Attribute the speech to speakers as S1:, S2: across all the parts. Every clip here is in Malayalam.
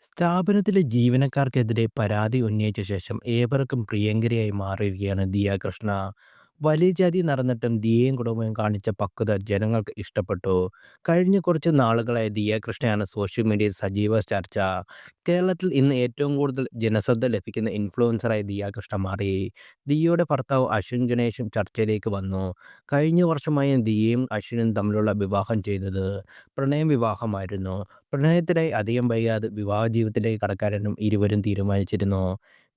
S1: സ്ഥാപനത്തിലെ ജീവനക്കാർക്കെതിരെ പരാതി ഉന്നയിച്ച ശേഷം ഏവർക്കും പ്രിയങ്കരിയായി മാറിയിരിക്കുകയാണ് ദിയ കൃഷ്ണ. വലിയ ചതി നടന്നിട്ടും ദിയയും കുടുംബവും കാണിച്ച പക്വത ജനങ്ങൾക്ക് ഇഷ്ടപ്പെട്ടു. കഴിഞ്ഞ കുറച്ച് നാളുകളായി ദിയ കൃഷ്ണയാണ് സോഷ്യൽ മീഡിയയിൽ സജീവ ചർച്ച. കേരളത്തിൽ ഇന്ന് ഏറ്റവും കൂടുതൽ ജനശ്രദ്ധ ലഭിക്കുന്ന ഇൻഫ്ലുവൻസറായി ദിയ കൃഷ്ണ മാറി. ദിയയുടെ ഭർത്താവ് അശ്വിൻ ഗണേഷും ചർച്ചയിലേക്ക് വന്നു. കഴിഞ്ഞ വർഷമായി ദിയയും അശ്വിനും തമ്മിലുള്ള വിവാഹം ചെയ്തത് പ്രണയം വിവാഹമായിരുന്നു. പ്രണയത്തിനായി അധികം വൈകാതെ വിവാഹ ജീവിതത്തിലേക്ക് കടക്കാനും ഇരുവരും തീരുമാനിച്ചിരുന്നു.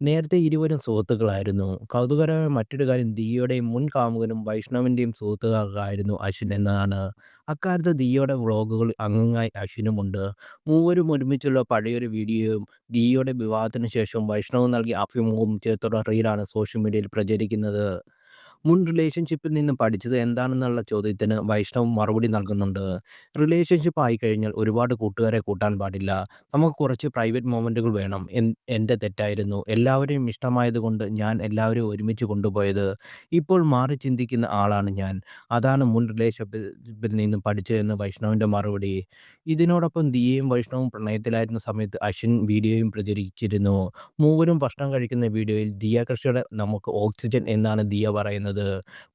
S1: നേരത്തെ ഇരുവരും സുഹൃത്തുക്കളായിരുന്നു. കൗതുകരമായ മറ്റൊരു കാര്യം ദിയയുടെ മുൻ കാമുകനും വൈഷ്ണവിൻ്റെയും സുഹൃത്തുക്കായിരുന്നു അശ്വിൻ എന്നതാണ്. അക്കാലത്ത് ദിയയുടെ വ്ളോഗുകൾ അംഗങ്ങളായി അശ്വിനുമുണ്ട്. മൂവരും ഒരുമിച്ചുള്ള പഴയൊരു വീഡിയോയും ദിയയുടെ വിവാഹത്തിന് ശേഷം വൈഷ്ണവ് നൽകിയ അഭിമുഖവും ചേർത്തുള്ള റീലാണ് സോഷ്യൽ മീഡിയയിൽ പ്രചരിക്കുന്നത്. മുൻ റിലേഷൻഷിപ്പിൽ നിന്ന് പഠിച്ചത് എന്താണെന്നുള്ള ചോദ്യത്തിന് വൈഷ്ണവ് മറുപടി നൽകുന്നുണ്ട്. റിലേഷൻഷിപ്പ് ആയിക്കഴിഞ്ഞാൽ ഒരുപാട് കൂട്ടുകാരെ കൂട്ടാൻ പാടില്ല. നമുക്ക് കുറച്ച് പ്രൈവറ്റ് മൊമെന്റുകൾ വേണം. എൻ്റെ തെറ്റായിരുന്നു. എല്ലാവരെയും ഇഷ്ടമായതുകൊണ്ട് ഞാൻ എല്ലാവരെയും ഒരുമിച്ച് കൊണ്ടുപോയത്. ഇപ്പോൾ മാറി ചിന്തിക്കുന്ന ആളാണ് ഞാൻ. അതാണ് മുൻ റിലേഷൻഷിപ്പിൽ നിന്നും പഠിച്ചതെന്ന് വൈഷ്ണവിൻ്റെ മറുപടി. ഇതിനോടൊപ്പം ദിയയും വൈഷ്ണവും പ്രണയത്തിലായിരുന്ന സമയത്ത് അശ്വിൻ വീഡിയോയും പ്രചരിച്ചിരുന്നു. മൂവരും ഭക്ഷണം കഴിക്കുന്ന വീഡിയോയിൽ ദിയ കൃഷിയുടെ "നമുക്ക് ഓക്സിജൻ" എന്നാണ് ദിയ പറയുന്നത്.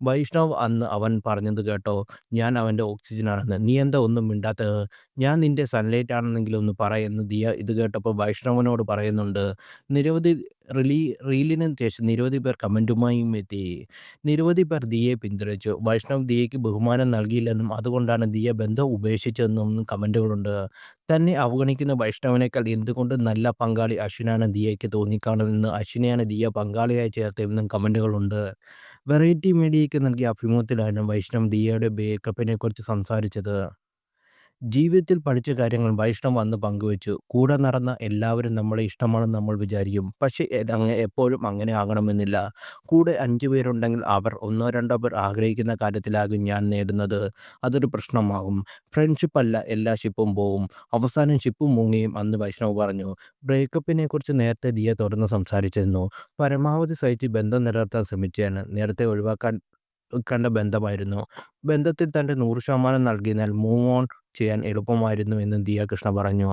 S1: വൈഷ്ണവ് അന്ന് അവൻ പറഞ്ഞത് കേട്ടോ, "ഞാൻ അവൻ്റെ ഓക്സിജനാണെന്ന്. നീ എന്താ ഒന്നും മിണ്ടാത്തത്? ഞാൻ നിൻ്റെ സൺലൈറ്റ് ആണെന്നെങ്കിലും ഒന്ന് പറ" എന്ന് ദിയ ഇത് കേട്ടപ്പോൾ വൈഷ്ണവിനോട് പറയുന്നുണ്ട്. നിരവധി റീലിന് ശേഷം നിരവധി പേർ കമൻറ്റുമായും എത്തി. നിരവധി പേർ ദിയയെ പിന്തുണച്ചു. വൈഷ്ണവ് ദിയയ്ക്ക് ബഹുമാനം നൽകിയില്ലെന്നും അതുകൊണ്ടാണ് ദിയ ബന്ധം ഉപേക്ഷിച്ചതെന്നും കമൻറ്റുകളുണ്ട്. തന്നെ അവഗണിക്കുന്ന വൈഷ്ണവിനേക്കാൾ എന്തുകൊണ്ടും നല്ല പങ്കാളി അശ്വിനാണ് ദിയയ്ക്ക് തോന്നിക്കാണുമെന്ന് അശ്വിനെയാണ് ദിയ പങ്കാളിയായി ചേർത്തതെന്നും കമൻറ്റുകളുണ്ട്. വെറൈറ്റി മീഡിയയ്ക്ക് നൽകിയ അഭിമുഖത്തിലാണ് വൈഷ്ണവ് ദിയയുടെ ബ്രേക്കപ്പിനെക്കുറിച്ച് സംസാരിച്ചത്. ജീവിതത്തിൽ പഠിച്ച കാര്യങ്ങൾ വൈഷ്ണവ് അന്ന് പങ്കുവച്ചു. കൂടെ നടന്ന എല്ലാവരും നമ്മളെ ഇഷ്ടമാണെന്ന് നമ്മൾ വിചാരിക്കും. പക്ഷേ എപ്പോഴും അങ്ങനെ ആകണമെന്നില്ല. കൂടെ 5 പേരുണ്ടെങ്കിൽ അവർ ഒന്നോ രണ്ടോ പേർ ആഗ്രഹിക്കുന്ന കാര്യത്തിലാകും ഞാൻ നേടുന്നത്. അതൊരു പ്രശ്നമാകും. ഫ്രണ്ട്ഷിപ്പ് അല്ല എല്ലാ ഷിപ്പും പോവും. അവസാനം ഷിപ്പ് മുങ്ങിയും അന്ന് വൈഷ്ണവ് പറഞ്ഞു. ബ്രേക്കപ്പിനെക്കുറിച്ച് നേരത്തെ ദിയ തുറന്ന് സംസാരിച്ചിരുന്നു. പരമാവധി സഹിച്ച് ബന്ധം നിലനിർത്താൻ ശ്രമിച്ചതാണ്. നേരത്തെ ഒഴിവാക്കാൻ കണ്ട ബന്ധമായിരുന്നു. ബന്ധത്തിൽ തൻ്റെ 100% നൽകിയതിനാൽ മൂവ് ഓൺ ചെയ്യാൻ എളുപ്പമായിരുന്നു എന്ന് ദിയ കൃഷ്ണ പറഞ്ഞു.